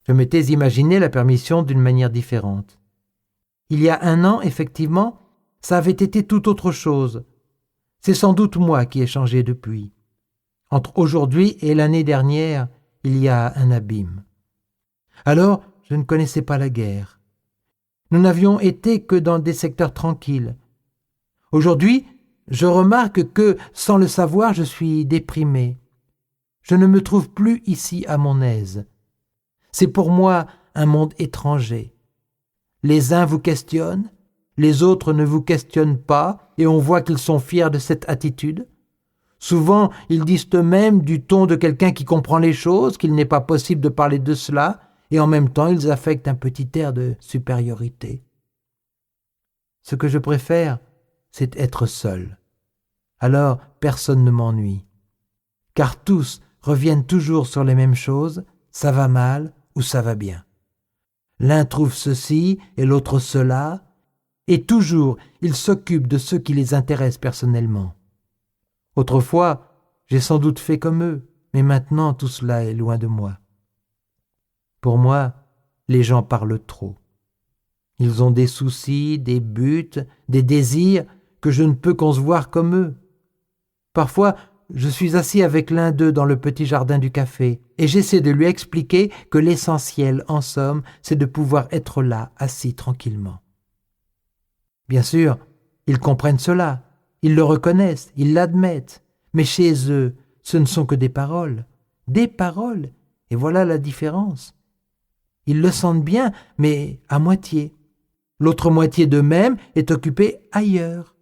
Je m'étais imaginé la permission d'une manière différente. Il y a 1 an, effectivement, ça avait été tout autre chose. C'est sans doute moi qui ai changé depuis. Entre aujourd'hui et l'année dernière, il y a un abîme. Alors, je ne connaissais pas la guerre. Nous n'avions été que dans des secteurs tranquilles. Aujourd'hui, je remarque que, sans le savoir, je suis déprimé. Je ne me trouve plus ici à mon aise. C'est pour moi un monde étranger. Les uns vous questionnent, les autres ne vous questionnent pas, et on voit qu'ils sont fiers de cette attitude. Souvent, ils disent eux-mêmes du ton de quelqu'un qui comprend les choses, qu'il n'est pas possible de parler de cela, et en même temps, ils affectent un petit air de supériorité. Ce que je préfère, c'est être seul. Alors, personne ne m'ennuie. Car tous reviennent toujours sur les mêmes choses, ça va mal ou ça va bien. L'un trouve ceci et l'autre cela, et toujours ils s'occupent de ceux qui les intéressent personnellement. Autrefois, j'ai sans doute fait comme eux, mais maintenant tout cela est loin de moi. Pour moi, les gens parlent trop. Ils ont des soucis, des buts, des désirs que je ne peux concevoir comme eux. Parfois, je suis assis avec l'un d'eux dans le petit jardin du café et j'essaie de lui expliquer que l'essentiel, en somme, c'est de pouvoir être là, assis tranquillement. Bien sûr, ils comprennent cela, ils le reconnaissent, ils l'admettent, mais chez eux, ce ne sont que des paroles, et voilà la différence. Ils le sentent bien, mais à moitié. L'autre moitié d'eux-mêmes est occupée ailleurs.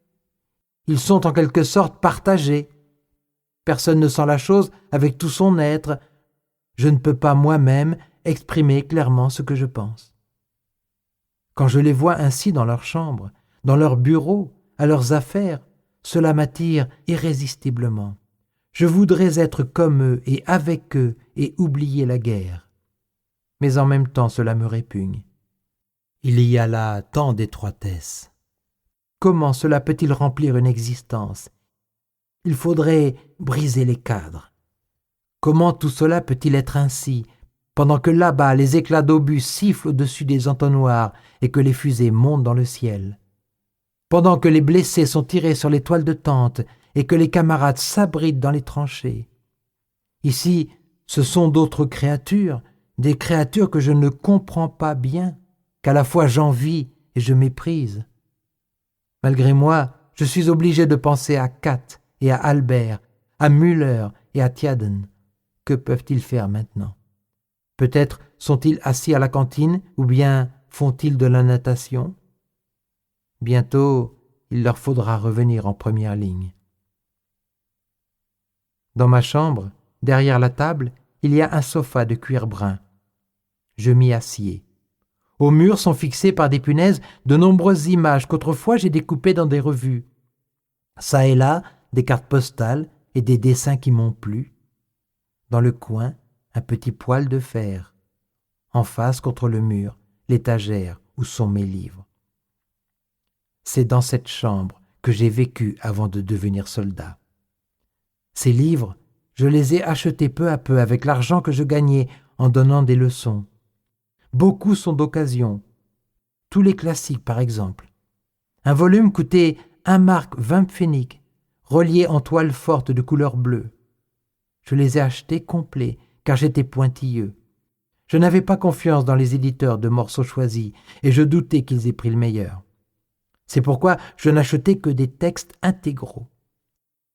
Ils sont en quelque sorte partagés. Personne ne sent la chose avec tout son être. Je ne peux pas moi-même exprimer clairement ce que je pense. Quand je les vois ainsi dans leur chambre, dans leur bureau, à leurs affaires, cela m'attire irrésistiblement. Je voudrais être comme eux et avec eux et oublier la guerre. Mais en même temps, cela me répugne. Il y a là tant d'étroitesse. Comment cela peut-il remplir une existence? Il faudrait briser les cadres. Comment tout cela peut-il être ainsi, pendant que là-bas les éclats d'obus sifflent au-dessus des entonnoirs et que les fusées montent dans le ciel? Pendant que les blessés sont tirés sur les toiles de tente et que les camarades s'abritent dans les tranchées. Ici, ce sont d'autres créatures, des créatures que je ne comprends pas bien, qu'à la fois j'envie et je méprise. Malgré moi, je suis obligé de penser à Kat et à Albert, à Müller et à Tjaden. Que peuvent-ils faire maintenant? Peut-être sont-ils assis à la cantine ou bien font-ils de la natation? Bientôt, il leur faudra revenir en première ligne. Dans ma chambre, derrière la table, il y a un sofa de cuir brun. Je m'y assieds. Aux murs sont fixées par des punaises de nombreuses images qu'autrefois j'ai découpées dans des revues. Ça et là, des cartes postales et des dessins qui m'ont plu. Dans le coin, un petit poêle de fer. En face, contre le mur, l'étagère où sont mes livres. C'est dans cette chambre que j'ai vécu avant de devenir soldat. Ces livres, je les ai achetés peu à peu avec l'argent que je gagnais en donnant des leçons. Beaucoup sont d'occasion. Tous les classiques, par exemple. Un volume coûtait 1 mark 20 pfennig, relié en toile forte de couleur bleue. Je les ai achetés complets, car j'étais pointilleux. Je n'avais pas confiance dans les éditeurs de morceaux choisis, et je doutais qu'ils aient pris le meilleur. C'est pourquoi je n'achetais que des textes intégraux.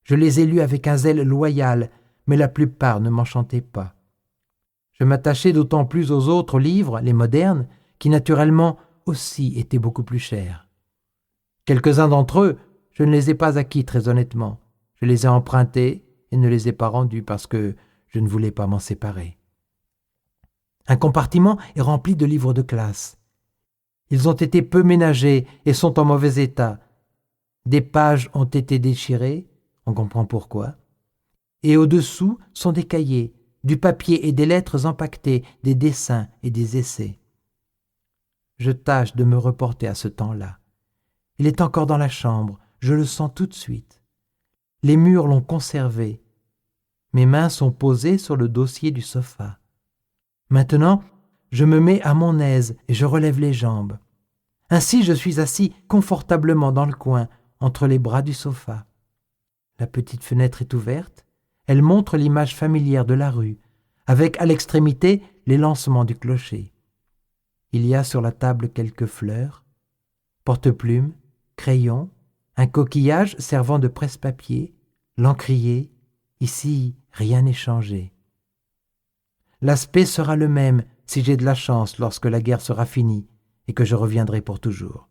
Je les ai lus avec un zèle loyal, mais la plupart ne m'enchantaient pas. Je m'attachais d'autant plus aux autres livres, les modernes, qui naturellement aussi étaient beaucoup plus chers. Quelques-uns d'entre eux, je ne les ai pas acquis très honnêtement. Je les ai empruntés et ne les ai pas rendus parce que je ne voulais pas m'en séparer. Un compartiment est rempli de livres de classe. Ils ont été peu ménagés et sont en mauvais état. Des pages ont été déchirées, on comprend pourquoi, et au-dessous sont des cahiers, du papier et des lettres empaquetées, des dessins et des essais. Je tâche de me reporter à ce temps-là. Il est encore dans la chambre, je le sens tout de suite. Les murs l'ont conservé. Mes mains sont posées sur le dossier du sofa. Maintenant, je me mets à mon aise et je relève les jambes. Ainsi, je suis assis confortablement dans le coin, entre les bras du sofa. La petite fenêtre est ouverte, elle montre l'image familière de la rue, avec à l'extrémité les lancements du clocher. Il y a sur la table quelques fleurs, porte-plumes, crayons, un coquillage servant de presse-papier, l'encrier. Ici, rien n'est changé. L'aspect sera le même si j'ai de la chance lorsque la guerre sera finie et que je reviendrai pour toujours.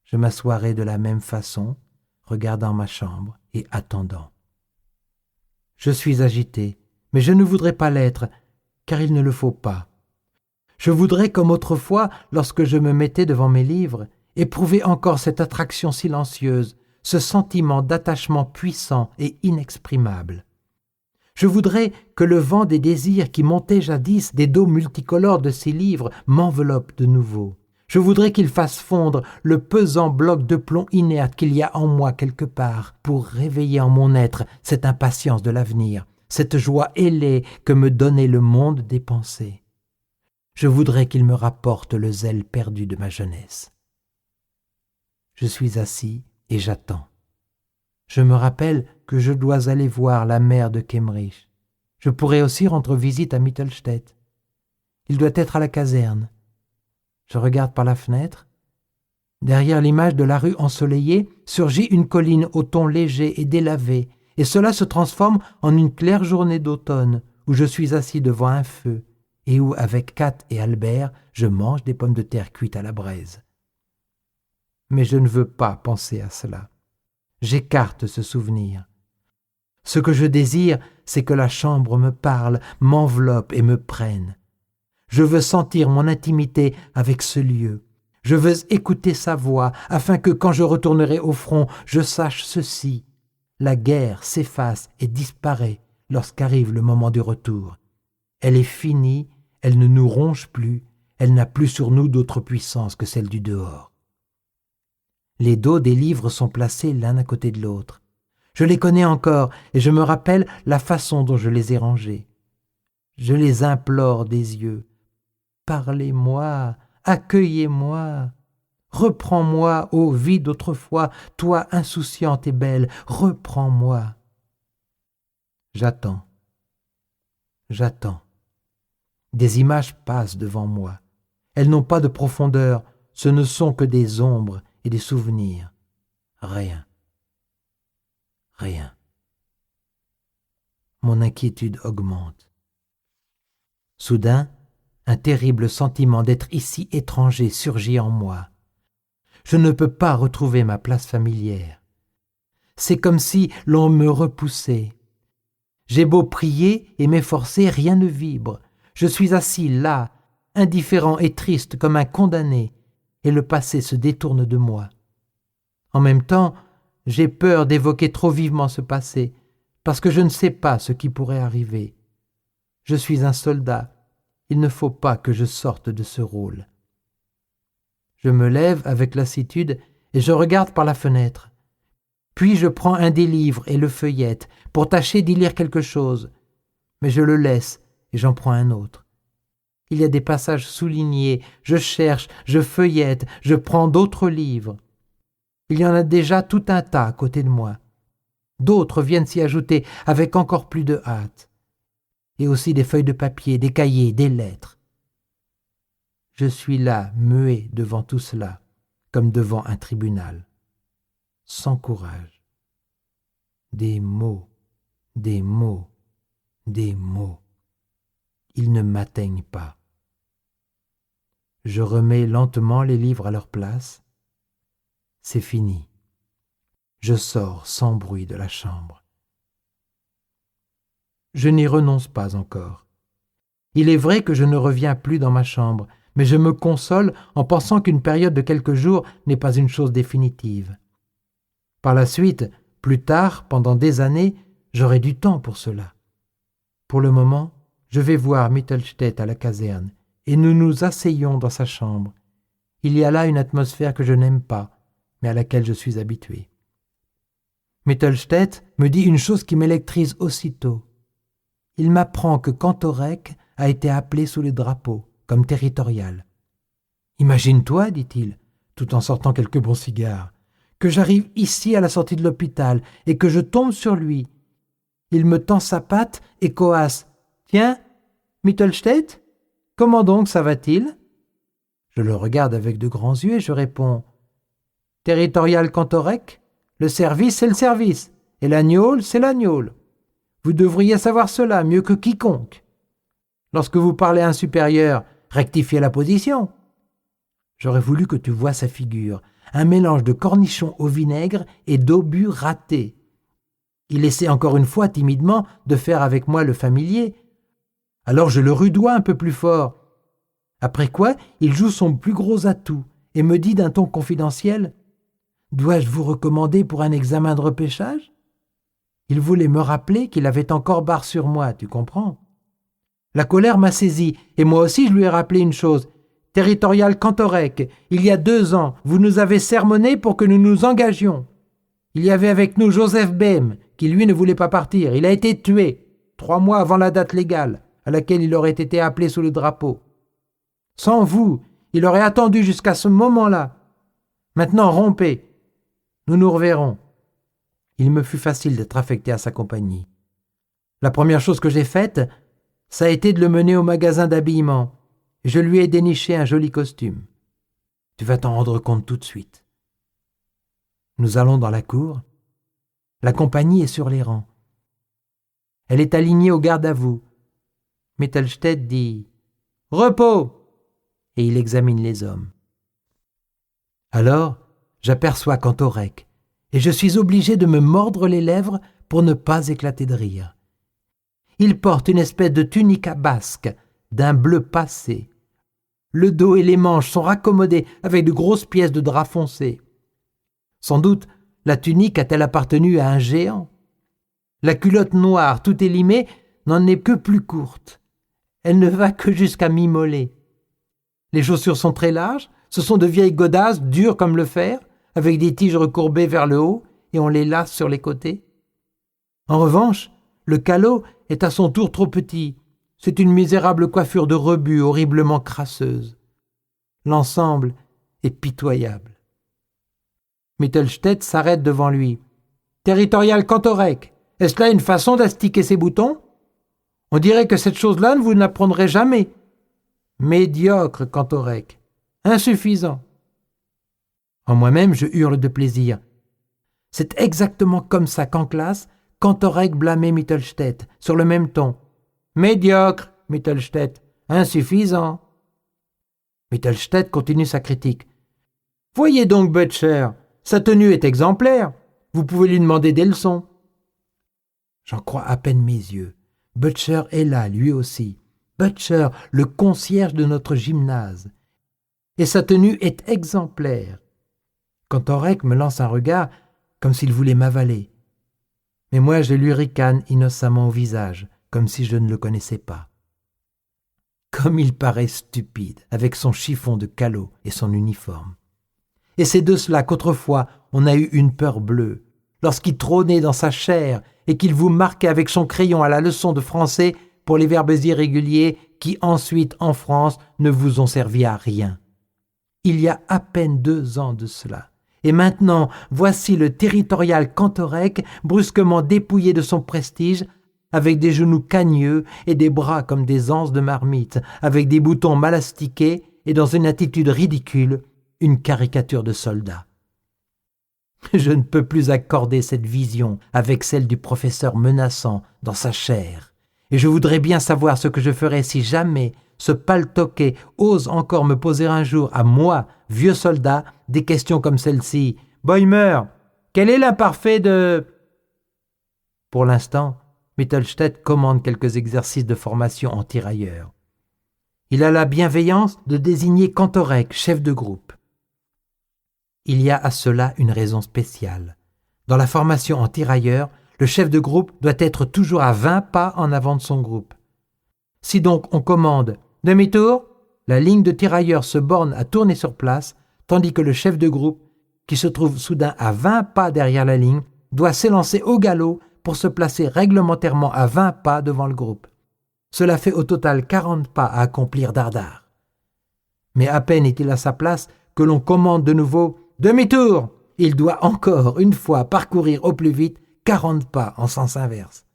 Je m'assoirai de la même façon, regardant ma chambre et attendant. Je suis agité, mais je ne voudrais pas l'être, car il ne le faut pas. Je voudrais, comme autrefois, lorsque je me mettais devant mes livres, éprouver encore cette attraction silencieuse, ce sentiment d'attachement puissant et inexprimable. Je voudrais que le vent des désirs qui montait jadis des dos multicolores de ces livres m'enveloppe de nouveau. Je voudrais qu'il fasse fondre le pesant bloc de plomb inerte qu'il y a en moi quelque part pour réveiller en mon être cette impatience de l'avenir, cette joie ailée que me donnait le monde des pensées. Je voudrais qu'il me rapporte le zèle perdu de ma jeunesse. Je suis assis et j'attends. Je me rappelle que je dois aller voir la mère de Kemmerich. Je pourrais aussi rendre visite à Mittelstedt. Il doit être à la caserne. Je regarde par la fenêtre. Derrière l'image de la rue ensoleillée surgit une colline au ton léger et délavé, et cela se transforme en une claire journée d'automne où je suis assis devant un feu et où, avec Kat et Albert, je mange des pommes de terre cuites à la braise. Mais je ne veux pas penser à cela. J'écarte ce souvenir. Ce que je désire, c'est que la chambre me parle, m'enveloppe et me prenne. Je veux sentir mon intimité avec ce lieu. Je veux écouter sa voix, afin que, quand je retournerai au front, je sache ceci. La guerre s'efface et disparaît lorsqu'arrive le moment du retour. Elle est finie, elle ne nous ronge plus, elle n'a plus sur nous d'autre puissance que celle du dehors. Les dos des livres sont placés l'un à côté de l'autre. Je les connais encore et je me rappelle la façon dont je les ai rangés. Je les implore des yeux. Parlez-moi, accueillez-moi. Reprends-moi, ô vie d'autrefois, toi insouciante et belle, reprends-moi. J'attends. J'attends. Des images passent devant moi. Elles n'ont pas de profondeur, ce ne sont que des ombres et des souvenirs. Rien. Rien. Mon inquiétude augmente. Soudain, un terrible sentiment d'être ici étranger surgit en moi. Je ne peux pas retrouver ma place familière. C'est comme si l'on me repoussait. J'ai beau prier et m'efforcer, rien ne vibre. Je suis assis là, indifférent et triste comme un condamné, et le passé se détourne de moi. En même temps, j'ai peur d'évoquer trop vivement ce passé, parce que je ne sais pas ce qui pourrait arriver. Je suis un soldat, il ne faut pas que je sorte de ce rôle. Je me lève avec lassitude et je regarde par la fenêtre. Puis je prends un des livres et le feuillette pour tâcher d'y lire quelque chose, mais je le laisse et j'en prends un autre. Il y a des passages soulignés, je cherche, je feuillette, je prends d'autres livres. Il y en a déjà tout un tas à côté de moi. D'autres viennent s'y ajouter avec encore plus de hâte. Et aussi des feuilles de papier, des cahiers, des lettres. Je suis là, muet devant tout cela, comme devant un tribunal, sans courage. Des mots, des mots, des mots. Ils ne m'atteignent pas. Je remets lentement les livres à leur place. C'est fini. Je sors sans bruit de la chambre. Je n'y renonce pas encore. Il est vrai que je ne reviens plus dans ma chambre, mais je me console en pensant qu'une période de quelques jours n'est pas une chose définitive. Par la suite, plus tard, pendant des années, j'aurai du temps pour cela. Pour le moment, je vais voir Mittelstedt à la caserne, et nous nous asseyons dans sa chambre. Il y a là une atmosphère que je n'aime pas, mais à laquelle je suis habitué. Mittelstedt me dit une chose qui m'électrise aussitôt. Il m'apprend que Kantorek a été appelé sous les drapeaux, comme territorial. « Imagine-toi, dit-il, tout en sortant quelques bons cigares, que j'arrive ici à la sortie de l'hôpital et que je tombe sur lui. Il me tend sa patte et coasse. « Tiens, Mittelstädt, comment donc ça va-t-il » Je le regarde avec de grands yeux et je réponds « Territorial Cantorec, le service c'est le service, et l'agnole c'est l'agnole. Vous devriez savoir cela mieux que quiconque. Lorsque vous parlez à un supérieur, rectifiez la position. » J'aurais voulu que tu vois sa figure, un mélange de cornichon au vinaigre et d'obus raté. Il essaie encore une fois timidement de faire avec moi le familier. Alors je le rudoie un peu plus fort. Après quoi, il joue son plus gros atout et me dit d'un ton confidentiel « Dois-je vous recommander pour un examen de repêchage ?» Il voulait me rappeler qu'il avait encore barre sur moi, tu comprends? La colère m'a saisi et moi aussi je lui ai rappelé une chose. « Territorial Cantorec, il y a 2 ans, vous nous avez sermonné pour que nous nous engagions. Il y avait avec nous Joseph Behm, qui lui ne voulait pas partir. Il a été tué 3 mois avant la date légale à laquelle il aurait été appelé sous le drapeau. Sans vous, il aurait attendu jusqu'à ce moment-là. Maintenant, rompez. Nous nous reverrons. » Il me fut facile d'être affecté à sa compagnie. La première chose que j'ai faite, ça a été de le mener au magasin d'habillement. Je lui ai déniché un joli costume. Tu vas t'en rendre compte tout de suite. Nous allons dans la cour. La compagnie est sur les rangs. Elle est alignée au garde à vous. Mittelstädt dit « Repos !» et il examine les hommes. Alors, j'aperçois Cantorec et je suis obligé de me mordre les lèvres pour ne pas éclater de rire. Il porte une espèce de tunique à basque d'un bleu passé. Le dos et les manches sont raccommodés avec de grosses pièces de drap foncé. Sans doute, la tunique a-t-elle appartenu à un géant. La culotte noire, tout élimée, n'en est que plus courte. Elle ne va que jusqu'à mi-mollet. Les chaussures sont très larges, ce sont de vieilles godasses dures comme le fer, avec des tiges recourbées vers le haut, et on les lace sur les côtés. En revanche, le calot est à son tour trop petit. C'est une misérable coiffure de rebut horriblement crasseuse. L'ensemble est pitoyable. Mittelstädt s'arrête devant lui. « Territorial Cantorec, est-ce là une façon d'astiquer ses boutons? On dirait que cette chose-là, vous ne l'apprendrez jamais. Médiocre, Cantorec. Insuffisant. » En moi-même, je hurle de plaisir. C'est exactement comme ça qu'en classe, Cantorec blâmait Mittelstädt, sur le même ton. Médiocre, Mittelstädt. Insuffisant. Mittelstädt continue sa critique. Voyez donc, Butcher, sa tenue est exemplaire. Vous pouvez lui demander des leçons. J'en crois à peine mes yeux. Butcher est là, lui aussi. Butcher, le concierge de notre gymnase. Et sa tenue est exemplaire. Cantorec me lance un regard comme s'il voulait m'avaler. Mais moi, je lui ricane innocemment au visage, comme si je ne le connaissais pas. Comme il paraît stupide, avec son chiffon de calot et son uniforme. Et c'est de cela qu'autrefois on a eu une peur bleue, lorsqu'il trônait dans sa chair et qu'il vous marquait avec son crayon à la leçon de français pour les verbes irréguliers qui ensuite, en France, ne vous ont servi à rien. Il y a à peine 2 ans de cela. Et maintenant, voici le territorial Cantorec brusquement dépouillé de son prestige, avec des genoux cagneux et des bras comme des anses de marmite, avec des boutons mal astiqués et dans une attitude ridicule, une caricature de soldat. Je ne peux plus accorder cette vision avec celle du professeur menaçant dans sa chair, et je voudrais bien savoir ce que je ferais si jamais ce paltoquet ose encore me poser un jour, à moi, vieux soldat, des questions comme celle-ci. « Boimer, quel est l'imparfait de… » Pour l'instant, Mittelstädt commande quelques exercices de formation en tirailleurs. Il a la bienveillance de désigner Cantorec, chef de groupe. Il y a à cela une raison spéciale. Dans la formation en tirailleurs, le chef de groupe doit être toujours à 20 pas en avant de son groupe. Si donc on commande « demi-tour », la ligne de tirailleurs se borne à tourner sur place, tandis que le chef de groupe, qui se trouve soudain à 20 pas derrière la ligne, doit s'élancer au galop pour se placer réglementairement à 20 pas devant le groupe. Cela fait au total 40 pas à accomplir dardard. Mais à peine est-il à sa place que l'on commande de nouveau « Demi-tour !» Il doit encore, une fois, parcourir au plus vite 40 pas en sens inverse.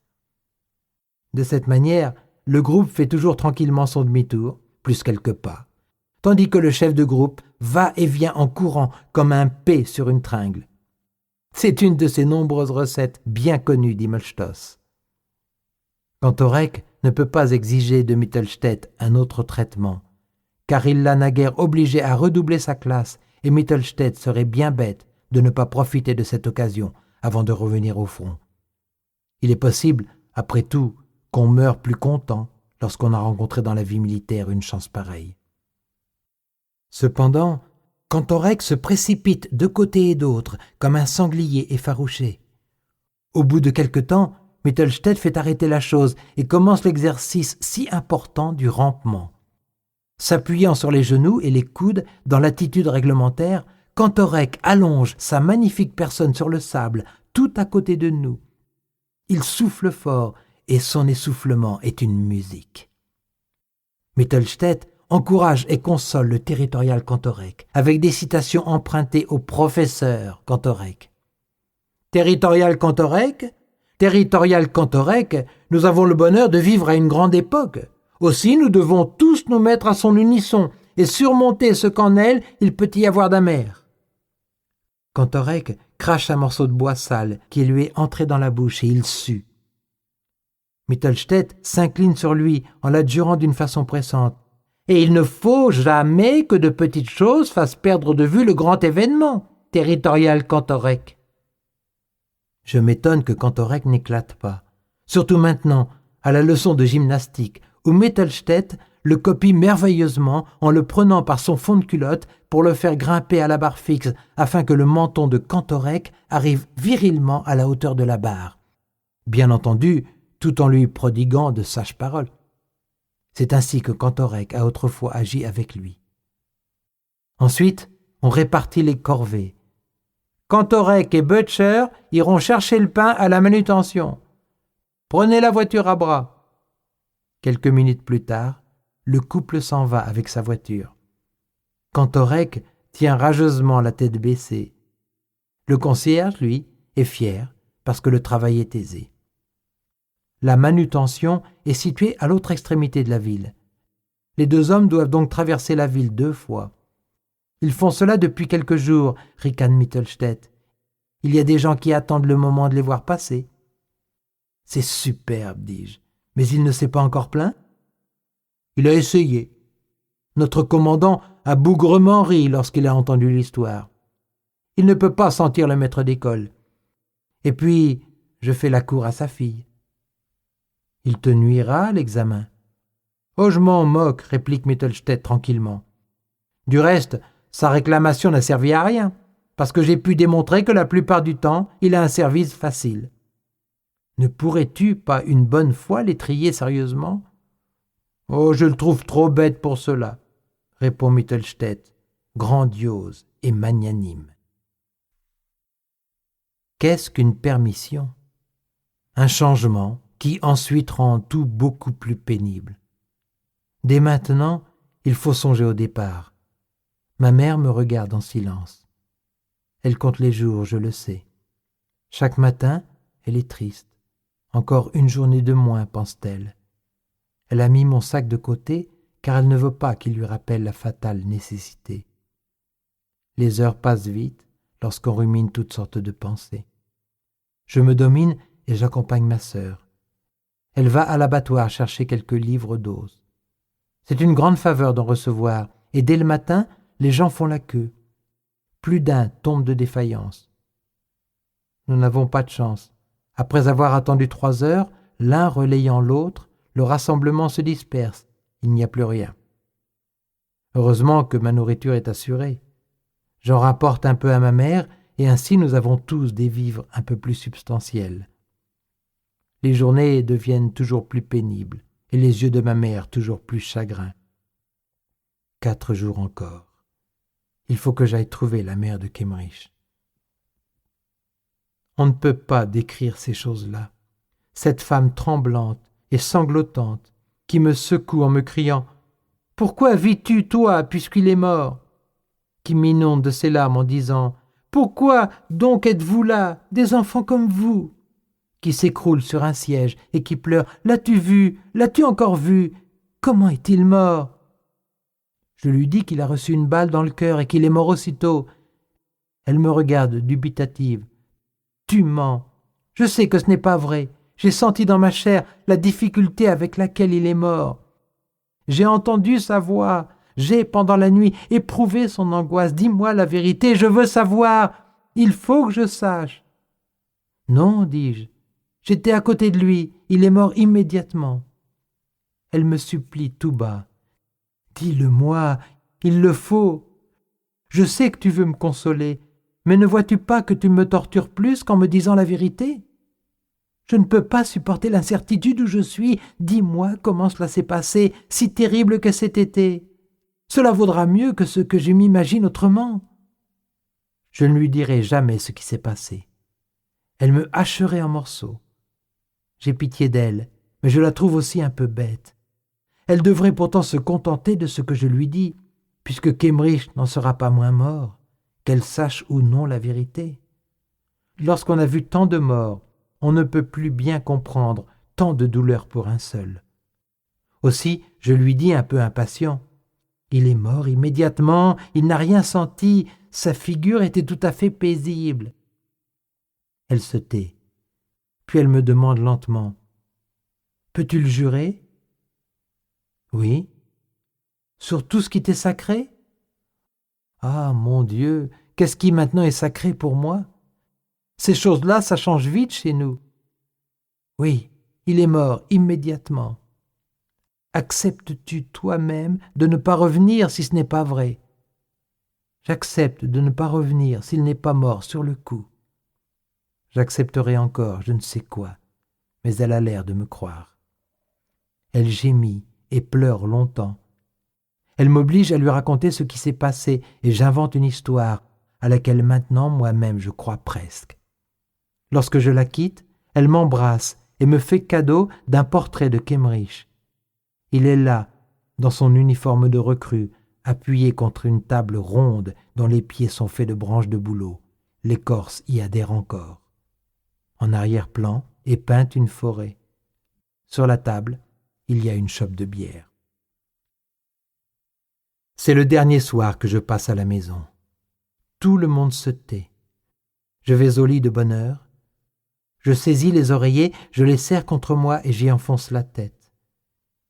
De cette manière, le groupe fait toujours tranquillement son demi-tour, plus quelques pas, tandis que le chef de groupe va et vient en courant comme un P sur une tringle. C'est une de ces nombreuses recettes bien connues d'Himmelstoss. Cantorek ne peut pas exiger de Mittelstädt un autre traitement, car il l'a naguère obligé à redoubler sa classe, et Mittelstädt serait bien bête de ne pas profiter de cette occasion avant de revenir au front. Il est possible, après tout, qu'on meure plus content lorsqu'on a rencontré dans la vie militaire une chance pareille. Cependant, Cantorek se précipite de côté et d'autre comme un sanglier effarouché. Au bout de quelque temps, Mittelstädt fait arrêter la chose et commence l'exercice si important du rampement. S'appuyant sur les genoux et les coudes dans l'attitude réglementaire, Cantorek allonge sa magnifique personne sur le sable, tout à côté de nous. Il souffle fort et son essoufflement est une musique. Mittelstädt encourage et console le territorial Cantorek avec des citations empruntées au professeur Cantorek. Territorial Cantorek, nous avons le bonheur de vivre à une grande époque. Aussi, nous devons tous nous mettre à son unisson et surmonter ce qu'en elle il peut y avoir d'amer. Cantorek crache un morceau de bois sale qui lui est entré dans la bouche et il sue. Mittelstädt s'incline sur lui en l'adjurant d'une façon pressante. Et il ne faut jamais que de petites choses fassent perdre de vue le grand événement, territorial Cantorek. Je m'étonne que Cantorek n'éclate pas, surtout maintenant, à la leçon de gymnastique, où Mittelstädt le copie merveilleusement en le prenant par son fond de culotte pour le faire grimper à la barre fixe afin que le menton de Cantorek arrive virilement à la hauteur de la barre. Bien entendu, tout en lui prodiguant de sages paroles. C'est ainsi que Cantorek a autrefois agi avec lui. Ensuite, on répartit les corvées. Cantorek et Butcher iront chercher le pain à la manutention. Prenez la voiture à bras. Quelques minutes plus tard, le couple s'en va avec sa voiture. Cantorek tient rageusement la tête baissée. Le concierge, lui, est fier parce que le travail est aisé. La manutention est située à l'autre extrémité de la ville. Les deux hommes doivent donc traverser la ville 2 fois. Ils font cela depuis quelques jours, ricane Mittelstädt. Il y a des gens qui attendent le moment de les voir passer. C'est superbe, dis-je, mais il ne s'est pas encore plaint? Il a essayé. Notre commandant a bougrement ri lorsqu'il a entendu l'histoire. Il ne peut pas sentir le maître d'école. Et puis, je fais la cour à sa fille. Il te nuira, l'examen. Oh, je m'en moque, réplique Mittelstädt tranquillement. Du reste, sa réclamation n'a servi à rien, parce que j'ai pu démontrer que la plupart du temps, il a un service facile. Ne pourrais-tu pas une bonne fois l'étrier sérieusement? Oh, je le trouve trop bête pour cela, répond Mittelstädt, grandiose et magnanime. Qu'est-ce qu'une permission? Un changement qui ensuite rend tout beaucoup plus pénible. Dès maintenant, il faut songer au départ. Ma mère me regarde en silence. Elle compte les jours, je le sais. Chaque matin, elle est triste. Encore une journée de moins, pense-t-elle. Elle a mis mon sac de côté car elle ne veut pas qu'il lui rappelle la fatale nécessité. Les heures passent vite lorsqu'on rumine toutes sortes de pensées. Je me domine et j'accompagne ma sœur. Elle va à l'abattoir chercher quelques livres d'os. C'est une grande faveur d'en recevoir, et dès le matin, les gens font la queue. Plus d'un tombe de défaillance. Nous n'avons pas de chance. Après avoir attendu 3 heures, l'un relayant l'autre, le rassemblement se disperse. Il n'y a plus rien. Heureusement que ma nourriture est assurée. J'en rapporte un peu à ma mère, et ainsi nous avons tous des vivres un peu plus substantiels. Les journées deviennent toujours plus pénibles, et les yeux de ma mère toujours plus chagrins. 4 jours encore. Il faut que j'aille trouver la mère de Kemmerich. On ne peut pas décrire ces choses-là. Cette femme tremblante et sanglotante qui me secoue en me criant « Pourquoi vis-tu, toi, puisqu'il est mort ?» qui m'inonde de ses larmes en disant « Pourquoi donc êtes-vous là, des enfants comme vous ?» qui s'écroule sur un siège et qui pleure « L'as-tu vu? L'as-tu encore vu? Comment est-il mort ?» Je lui dis qu'il a reçu une balle dans le cœur et qu'il est mort aussitôt. Elle me regarde dubitative. « Tu mens. Je sais que ce n'est pas vrai. J'ai senti dans ma chair la difficulté avec laquelle il est mort. J'ai entendu sa voix. J'ai, pendant la nuit, éprouvé son angoisse. Dis-moi la vérité, je veux savoir. Il faut que je sache. » « Non, dis-je. J'étais à côté de lui. Il est mort immédiatement. » Elle me supplie tout bas. « Dis-le-moi, il le faut. Je sais que tu veux me consoler, mais ne vois-tu pas que tu me tortures plus qu'en me disant la vérité ? Je ne peux pas supporter l'incertitude où je suis. Dis-moi comment cela s'est passé, si terrible que cet été. Cela vaudra mieux que ce que je m'imagine autrement. » Je ne lui dirai jamais ce qui s'est passé. Elle me hacherait en morceaux. J'ai pitié d'elle, mais je la trouve aussi un peu bête. Elle devrait pourtant se contenter de ce que je lui dis, puisque Kemmerich n'en sera pas moins mort, qu'elle sache ou non la vérité. Lorsqu'on a vu tant de morts, on ne peut plus bien comprendre tant de douleur pour un seul. Aussi, je lui dis un peu impatient, « Il est mort immédiatement, il n'a rien senti, sa figure était tout à fait paisible. » Elle se tait, puis elle me demande lentement, « Peux-tu le jurer ?»« Oui. »« Sur tout ce qui t'est sacré ?»« Ah, mon Dieu, qu'est-ce qui maintenant est sacré pour moi ? Ces choses-là, ça change vite chez nous. »« Oui, il est mort immédiatement. » « Acceptes-tu toi-même de ne pas revenir si ce n'est pas vrai ? » ?»« J'accepte de ne pas revenir s'il n'est pas mort sur le coup. » J'accepterai encore je ne sais quoi, mais elle a l'air de me croire. Elle gémit et pleure longtemps. Elle m'oblige à lui raconter ce qui s'est passé et j'invente une histoire à laquelle maintenant moi-même je crois presque. Lorsque je la quitte, elle m'embrasse et me fait cadeau d'un portrait de Kemmerich. Il est là, dans son uniforme de recrue, appuyé contre une table ronde dont les pieds sont faits de branches de bouleau. L'écorce y adhère encore. En arrière-plan est peinte une forêt. Sur la table, il y a une chope de bière. C'est le dernier soir que je passe à la maison. Tout le monde se tait. Je vais au lit de bonne heure. Je saisis les oreillers, je les serre contre moi et j'y enfonce la tête.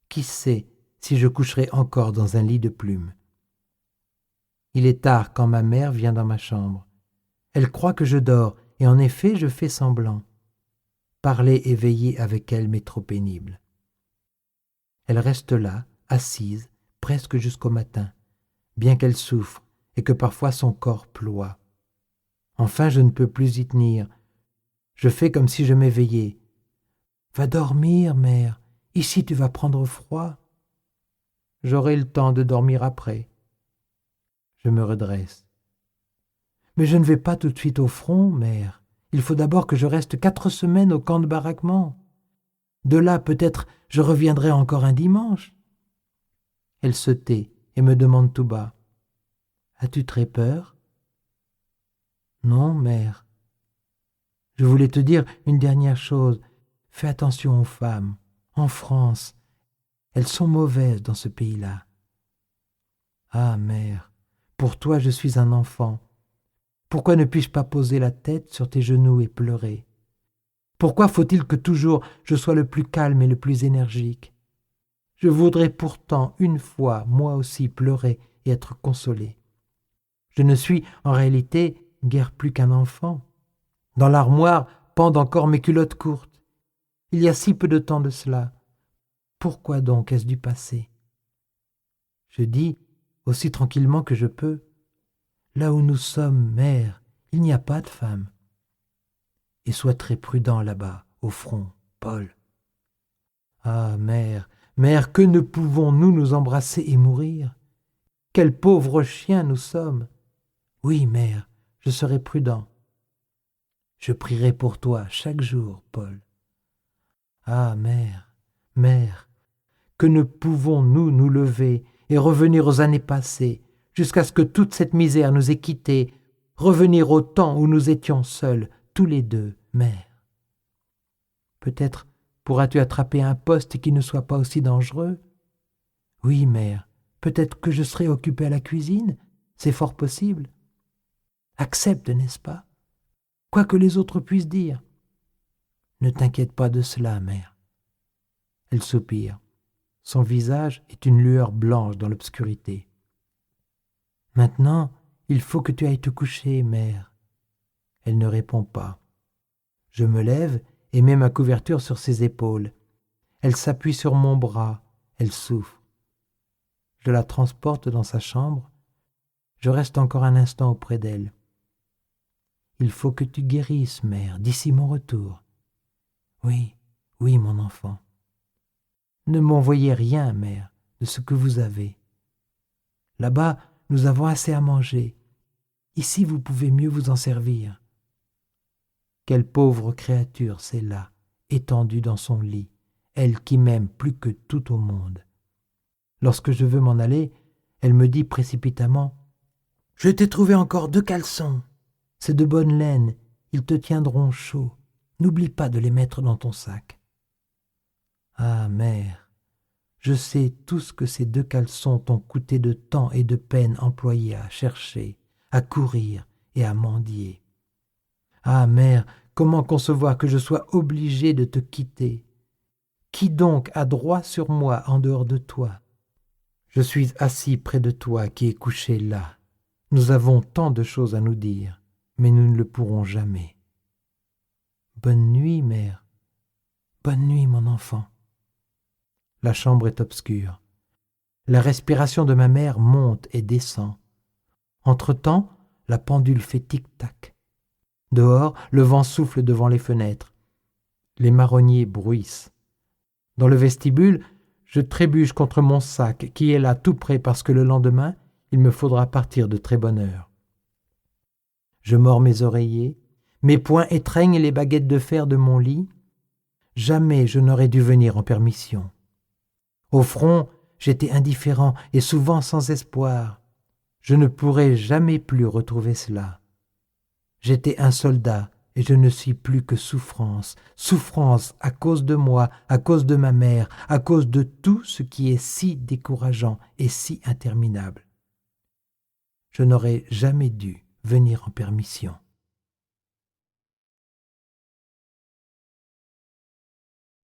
Qui sait si je coucherai encore dans un lit de plumes ? Il est tard quand ma mère vient dans ma chambre. Elle croit que je dors et en effet je fais semblant. Parler éveillé avec elle m'est trop pénible. Elle reste là, assise, presque jusqu'au matin, bien qu'elle souffre et que parfois son corps ploie. Enfin, je ne peux plus y tenir. Je fais comme si je m'éveillais. « Va dormir, mère, ici tu vas prendre froid. » J'aurai le temps de dormir après. Je me redresse. « Mais je ne vais pas tout de suite au front, mère. Il faut d'abord que je reste 4 semaines au camp de baraquement. De là, peut-être, je reviendrai encore un dimanche. » Elle se tait et me demande tout bas. « As-tu très peur ?»« Non, mère. Je voulais te dire une dernière chose. Fais attention aux femmes. En France, elles sont mauvaises dans ce pays-là. »« Ah, mère, pour toi je suis un enfant. Pourquoi ne puis-je pas poser la tête sur tes genoux et pleurer ? Pourquoi faut-il que toujours je sois le plus calme et le plus énergique ? Je voudrais pourtant une fois, moi aussi, pleurer et être consolé. Je ne suis, en réalité, guère plus qu'un enfant. Dans l'armoire pendent encore mes culottes courtes. Il y a si peu de temps de cela. Pourquoi donc est-ce du passé ? Je dis, aussi tranquillement que je peux, là où nous sommes, mère, il n'y a pas de femmes. Et sois très prudent là-bas, au front, Paul. Ah, mère, mère, que ne pouvons-nous nous embrasser et mourir ? Quels pauvres chiens nous sommes ! Oui, mère, je serai prudent. Je prierai pour toi chaque jour, Paul. Ah, mère, mère, que ne pouvons-nous nous lever et revenir aux années passées, jusqu'à ce que toute cette misère nous ait quittés, revenir au temps où nous étions seuls, tous les deux, mère. Peut-être pourras-tu attraper un poste qui ne soit pas aussi dangereux? Oui, mère, peut-être que je serai occupée à la cuisine, c'est fort possible. Accepte, n'est-ce pas? Quoi que les autres puissent dire. Ne t'inquiète pas de cela, mère. Elle soupire. Son visage est une lueur blanche dans l'obscurité. Maintenant, il faut que tu ailles te coucher, mère. Elle ne répond pas. Je me lève et mets ma couverture sur ses épaules. Elle s'appuie sur mon bras. Elle souffre. Je la transporte dans sa chambre. Je reste encore un instant auprès d'elle. Il faut que tu guérisses, mère, d'ici mon retour. Oui, oui, mon enfant. Ne m'envoyez rien, mère, de ce que vous avez. Là-bas, nous avons assez à manger. Ici, vous pouvez mieux vous en servir. Quelle pauvre créature, c'est là, étendue dans son lit, elle qui m'aime plus que tout au monde. Lorsque je veux m'en aller, elle me dit précipitamment « Je t'ai trouvé encore 2 caleçons. C'est de bonne laine, ils te tiendront chaud. N'oublie pas de les mettre dans ton sac. » Ah, mère, je sais tout ce que ces 2 caleçons t'ont coûté de temps et de peine employés à chercher, à courir et à mendier. Ah, mère, comment concevoir que je sois obligé de te quitter? Qui donc a droit sur moi en dehors de toi? Je suis assis près de toi qui es couché là. Nous avons tant de choses à nous dire, mais nous ne le pourrons jamais. Bonne nuit, mère. Bonne nuit, mon enfant. La chambre est obscure. La respiration de ma mère monte et descend. Entre-temps, la pendule fait tic-tac. Dehors, le vent souffle devant les fenêtres. Les marronniers bruissent. Dans le vestibule, je trébuche contre mon sac qui est là tout près parce que le lendemain, il me faudra partir de très bonne heure. Je mords mes oreillers, mes poings étreignent les baguettes de fer de mon lit. Jamais je n'aurais dû venir en permission. Au front, j'étais indifférent et souvent sans espoir. Je ne pourrai jamais plus retrouver cela. J'étais un soldat et je ne suis plus que souffrance, souffrance à cause de moi, à cause de ma mère, à cause de tout ce qui est si décourageant et si interminable. Je n'aurais jamais dû venir en permission.